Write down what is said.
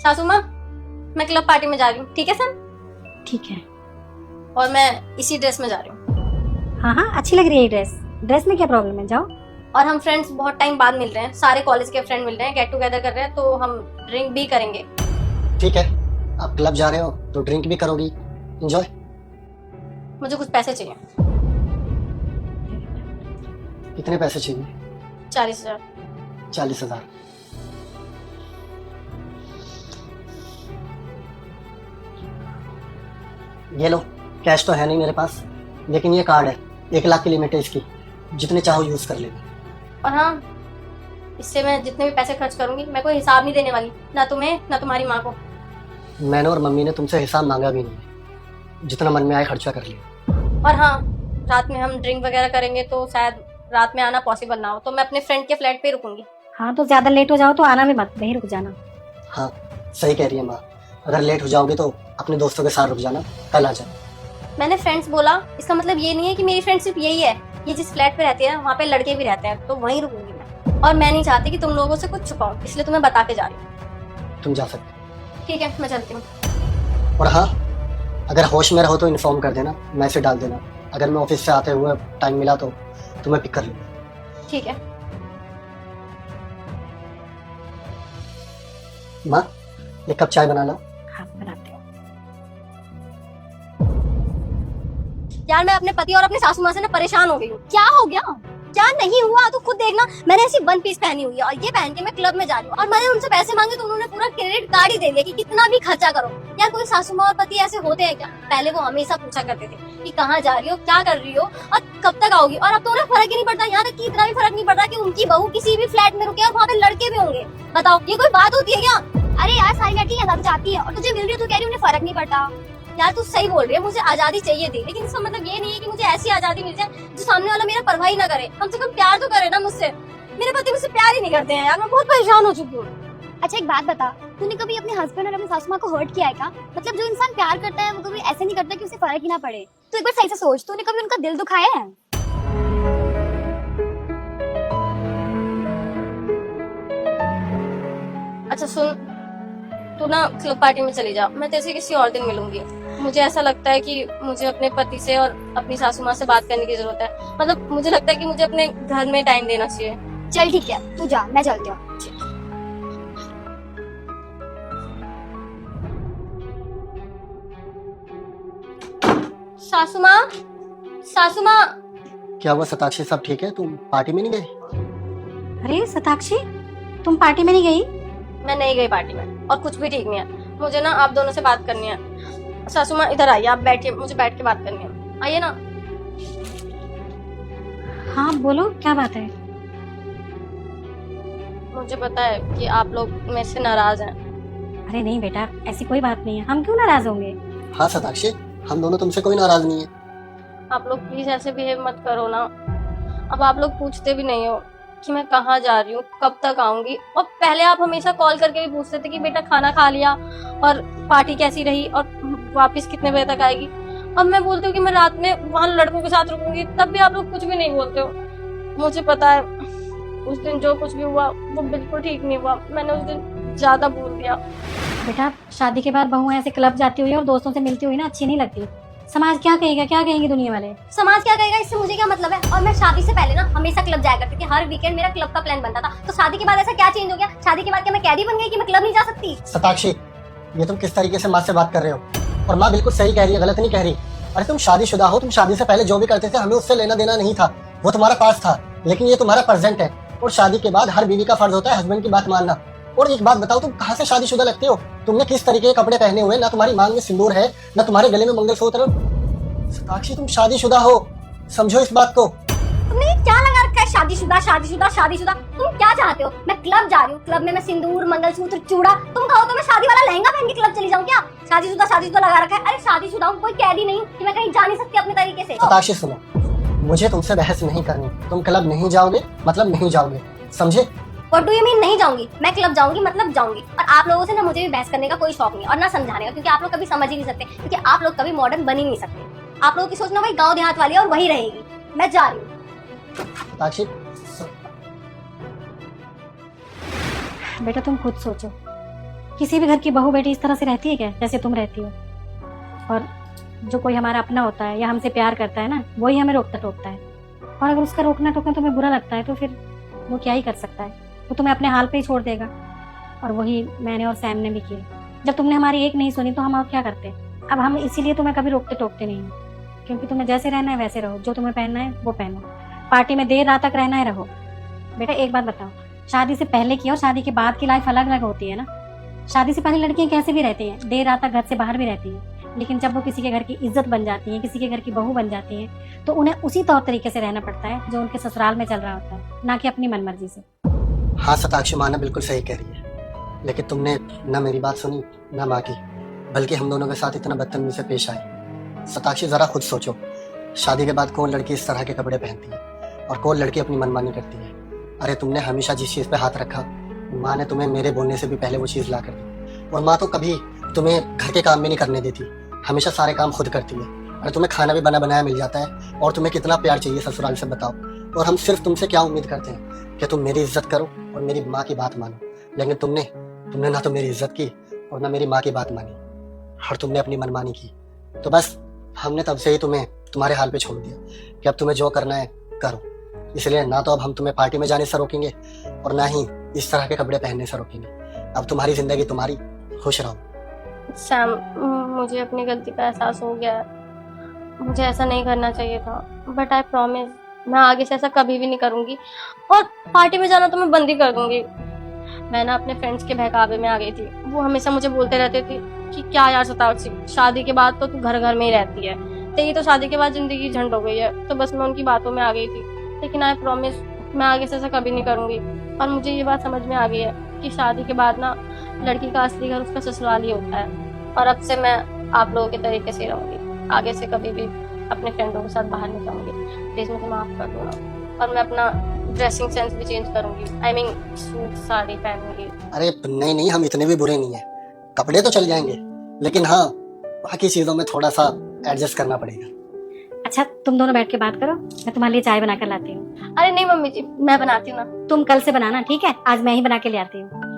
सासू माँ, मैं क्लब पार्टी में जा रही हूँ, ठीक है सर? ठीक है। और मैं इसी ड्रेस में जा रही हूँ। हाँ हाँ, अच्छी लग रही है ड्रेस। ड्रेस में क्या प्रॉब्लम है, जाओ। और हम फ्रेंड्स बहुत टाइम बाद मिल रहे हैं, सारे कॉलेज के फ्रेंड मिल रहे हैं, गेट टुगेदर कर रहे हैं, तो हम ड्रिंक भी करेंगे। ठीक है, आप क्लब जा रहे हो तो ड्रिंक भी करोगी, एंजॉय। मुझे कुछ पैसे चाहिए। कितने पैसे चाहिए? 40,000। 40,000। ये लो, कैश तो है नहीं मेरे पास, लेकिन ये कार्ड है, 1 लाख की लिमिट है इसकी, जितने चाहो यूज कर लेना। और हाँ, इससे मैं जितने भी पैसे खर्च करूंगी मैं कोई हिसाब नहीं देने वाली, ना तुम्हें ना तुम्हारी माँ को। मैंने और मम्मी ने तुमसे हिसाब मांगा भी नहीं, जितना मन में आए खर्चा कर लिया। और हाँ, रात में हम ड्रिंक वगैरह करेंगे तो शायद रात में आना पॉसिबल ना हो, तो मैं अपने फ्रेंड के फ्लैट पे ही रुकूंगी। हाँ, तो ज्यादा लेट हो जाओ तो आना भी मत, वहीं रुक जाना। हाँ, सही कह रही है माँ, अगर लेट हो जाओगे तो अपने दोस्तों के साथ रुक जाना, कल आ जाना। मैंने फ्रेंड्स बोला, इसका मतलब ये नहीं है कि मेरी फ्रेंड सिर्फ यही है। ये जिस फ्लैट पे रहती है वहाँ पे लड़के भी रहते हैं, तो वहीं रुकूंगी मैं। और मैं नहीं चाहती कि तुम लोगों से कुछ छुपाऊं, इसलिए तुम्हें बता के जा रही हूँ। तुम जा सकते ठीक है, मैं चलती हूँ। हो। और हाँ, अगर होश में रहो तो इन्फॉर्म कर देना, मैसेज डाल देना, अगर मैं ऑफिस से आते हुए टाइम मिला तो तुम्हें पिक कर लूँगा। ठीक है। माँ, 1 कप चाय बना लो। हाँ, बनाते हो। यार मैं अपने पति और अपने सासू माँ से ना परेशान हो गई हूँ। क्या हो गया? क्या नहीं हुआ, तो खुद देखना। मैंने ऐसी 1 पीस पहनी हुई है और ये पहन के मैं क्लब में जा रही हूँ, और मैंने उनसे पैसे मांगे तो उन्होंने पूरा क्रेडिट कार्ड ही दे दिया कि कितना भी खर्चा करो। यार कोई सासू माँ और पति ऐसे होते हैं क्या? पहले वो हमेशा पूछा करते थे कि कहाँ जा रही हो, क्या कर रही हो और कब तक आओगी, और अब तो उन्हें फर्क ही नहीं पड़ता। यहाँ तक कि इतना भी फर्क नहीं पड़ता कि उनकी बहू किसी भी फ्लैट में रुके और वहाँ पे लड़के भी होंगे। बताओ, ये कोई बात होती है क्या? अरे यार, सारी लड़की यहाँ जाती है और तुझे मिल रही है तो कह रही है उन्हें फर्क नहीं पड़ता। यार तू सही बोल रही है, मुझे आजादी चाहिए थी, लेकिन इसका मतलब ये नहीं है कि मुझे ऐसी आजादी मिल जाए जो सामने वाला मेरा परवाह ही ना करे। कम से कम प्यार तो करे ना मुझसे। मेरे पति मुझसे प्यार ही नहीं करते हैं यार, मैं बहुत परेशान हो चुकी हूँ। अच्छा एक बात बता, तूने कभी अपने हस्बैंड और अपनी सासू माँ को हर्ट किया है क्या? मतलब जो इंसान प्यार करता है वो कभी ऐसे नहीं करता कि उसे फर्क ही ना पड़े। तू एक बार सही से सोच, तूने कभी उनका दिल दुखाया है? अच्छा सुन, तू ना क्लब पार्टी में चली जा, मैं तेरे से किसी और दिन मिलूंगी। मुझे ऐसा लगता है कि मुझे अपने पति से और अपनी सासू माँ से बात करने की जरूरत है। मतलब मुझे लगता है कि मुझे अपने घर में टाइम देना चाहिए। चल ठीक है, तू जा, मैं चलती हूँ। सासू माँ, सासू माँ। क्या हुआ शताक्षी, सब ठीक है? तुम पार्टी में नहीं गई? अरे शताक्षी, तुम पार्टी में नहीं गई? मैं नहीं गई पार्टी में, और कुछ भी ठीक नहीं है। मुझे ना आप दोनों से बात करनी है। सासू माँ इधर आइए, आप बैठिए, मुझे बैठ के बात करनी है। आइए ना। हाँ बोलो, क्या बात है? मुझे पता है कि आप लोग मेरे से नाराज हैं। अरे नहीं बेटा, ऐसी कोई बात नहीं है, हम क्यों नाराज होंगे? हाँ शताक्षी, हम दोनों तुमसे कोई नाराज नहीं है। आप लोग प्लीज ऐसे बिहेव मत करो ना। अब आप लोग पूछते भी नहीं हो कि मैं कहाँ जा रही हूँ, कब तक आऊंगी। और पहले आप हमेशा कॉल करके भी पूछते थे कि बेटा खाना खा लिया और पार्टी कैसी रही और वापस कितने बजे तक आएगी। अब मैं बोलती हूँ कि मैं रात में वहाँ लड़कों के साथ रुकूंगी, तब भी आप लोग कुछ भी नहीं बोलते हो। मुझे पता है उस दिन जो कुछ भी हुआ वो बिल्कुल ठीक नहीं हुआ, मैंने उस दिन ज्यादा बोल दिया। बेटा, शादी के बाद बहू ऐसे क्लब जाती हुई और दोस्तों से मिलती हुई ना अच्छी नहीं लगती। समाज क्या कहेगा, क्या कहेंगे दुनिया वाले? समाज क्या कहेगा, इससे मुझे क्या मतलब है? और मैं शादी से पहले ना हमेशा क्लब जाया करती थी, हर वीकेंड मेरा क्लब का प्लान बनता था। तो शादी के बाद ऐसा क्या चेंज हो गया? शादी के बाद क्या मैं कैदी बन गई कि मैं क्लब नहीं जा सकती? शताक्षी, ये तुम किस तरीके से माँ से बात कर रहे हो? और माँ बिल्कुल सही कह रही है, गलत नहीं कह रही। अरे तुम शादीशुदा हो, तुम शादी से पहले जो भी करते थे हमें उससे लेना देना नहीं था, वो तुम्हारा पास था, लेकिन ये तुम्हारा प्रेजेंट है। और शादी के बाद हर बीवी का फर्ज होता है हस्बैंड की बात मानना। और एक बात बताओ, तुम कहाँ से शादीशुदा लगते हो? तुमने किस तरीके के कपड़े पहने हुए, ना तुम्हारी मांग में सिंदूर है, ना तुम्हारे गले में मंगलसूत्र। शताक्षी, तुम शादीशुदा हो, समझो इस बात को। तुमने क्या लगा रखा है शादीशुदा शादीशुदा शादीशुदा? तुम क्या चाहते हो? मैं क्लब जा रही हूँ, क्लब में मैं सिंदूर मंगलसूत्र चूड़ा, तुम कहो तो मैं शादी वाला लहंगा पहन के क्लब चली जाऊँ क्या? शादीशुदा लगा रखा है। अरे शादीशुदा हूँ, कोई कैदी नहीं कि मैं कहीं जा नहीं सकती अपने तरीके से। शताक्षी सुनो, मुझे तुमसे बहस नहीं करनी। तुम क्लब नहीं जाओगे मतलब नहीं जाओगे, समझे? व्हाट डू यू मीन नहीं जाऊंगी? मैं क्लब जाऊंगी मतलब जाऊंगी। और आप लोगों से ना मुझे भी बहस करने का कोई शौक नहीं और ना समझाने का, क्योंकि आप लोग कभी समझ ही नहीं सकते, क्योंकि आप लोग कभी मॉडर्न बन ही नहीं सकते। आप लोगों की सोच ना वही गांव देहात वाली है और वही रहेगी। मैं जा रही हूँ। शताक्षी, बेटा तुम खुद सोचो, किसी भी घर की बहू बेटी इस तरह से रहती है क्या जैसे तुम रहती हो? और जो कोई हमारा अपना होता है या हमसे प्यार करता है ना, वही हमें रोकता टोकता है। और अगर उसका रोकना टोकना तुम्हें बुरा लगता है तो फिर वो क्या ही कर सकता है, वो तुम्हें अपने हाल पे ही छोड़ देगा। और वही मैंने और सैम ने भी किया। जब तुमने हमारी एक नहीं सुनी तो हम और क्या करते। अब हम इसीलिए तुम्हें कभी रोकते टोकते नहीं हैं, क्योंकि तुम्हें जैसे रहना है वैसे रहो, जो तुम्हें पहनना है वो पहनो, पार्टी में देर रात तक रहना है रहो। बेटा एक बात बताओ, शादी से पहले की और शादी के बाद की लाइफ अलग अलग होती है ना। शादी से पहले लड़कियां कैसे भी रहती हैं, देर रात तक घर से बाहर भी रहती हैं, लेकिन जब वो किसी के घर की इज्जत बन जाती हैं, किसी के घर की बहू बन जाती हैं, तो उन्हें उसी तौर तरीके से रहना पड़ता है जो उनके ससुराल में चल रहा होता है, ना कि अपनी मनमर्जी से। हाँ शताक्षी, माँ ने बिल्कुल सही कह रही है, लेकिन तुमने ना मेरी बात सुनी ना माँ की, बल्कि हम दोनों के साथ इतना बदतमीजी से पेश आई। शताक्षी जरा खुद सोचो, शादी के बाद कौन लड़की इस तरह के कपड़े पहनती है और कौन लड़की अपनी मनमानी करती है। अरे तुमने हमेशा जिस चीज़ पे हाथ रखा, माँ ने तुम्हें मेरे बोलने से भी पहले वो चीज़ ला कर दी। और माँ तो कभी तुम्हें घर के काम भी नहीं करने देती, हमेशा सारे काम खुद करती है। अरे तुम्हें खाना भी बना बनाया मिल जाता है, और तुम्हें कितना प्यार चाहिए ससुराल से बताओ। और हम सिर्फ तुमसे क्या उम्मीद करते हैं कि तुम मेरी इज्जत करो और मेरी माँ की बात मानो, लेकिन तुमने ना तो मेरी इज्जत की और ना मेरी माँ की बात मानी, और तुमने अपनी मनमानी की। तो बस हमने तब से ही तुम्हें तुम्हारे हाल पे छोड़ दिया कि अब तुम्हें जो करना है करो। इसलिए ना तो अब हम तुम्हें पार्टी में जाने से रोकेंगे और ना ही इस तरह के कपड़े पहनने से रोकेंगे। अब तुम्हारी जिंदगी तुम्हारी, खुश रहो। सैम, मुझे अपनी गलती का एहसास हो गया है। मुझे ऐसा नहीं करना चाहिए था, बट आई प्रॉमिस मैं आगे से ऐसा कभी भी नहीं करूंगी, और पार्टी में जाना तो मैं बंद ही कर दूंगी। मैं ना अपने फ्रेंड्स के बहकावे में आ गई थी। वो हमेशा मुझे बोलते रहते थे कि क्या यार शताक्षी, शादी के बाद तो तू घर घर में ही रहती है, तेरी तो शादी के बाद जिंदगी झंड हो गई है। तो बस मैं उनकी बातों में आ गई थी, लेकिन आई प्रॉमिस मैं आगे से ऐसा कभी नहीं करूंगी। और मुझे ये बात समझ में आ गई है कि शादी के बाद ना लड़की का असली घर उसका ससुराल ही होता है। और अब से मैं आप लोगों के तरीके से रहूंगी, आगे से कभी भी अपने फ्रेंडों के साथ बाहर नहीं जाऊंगी। प्लीज मुझे माफ कर दो ना। और मैं अपना ड्रेसिंग सेंस भी चेंज करूंगी, आई मीन सूट साड़ी पहनूंगी। अरे नहीं, हम इतने भी बुरे नहीं है, कपड़े तो चल जाएंगे, लेकिन हाँ बाकी चीजों में थोड़ा सा एडजस्ट करना पड़ेगा। अच्छा तुम दोनों बैठ के बात करो, मैं तुम्हारे लिए चाय बना कर लाती हूँ। अरे नहीं मम्मी जी, मैं बनाती हूँ ना। तुम कल से बनाना, ठीक है? आज मैं ही बना के ले आती हूँ।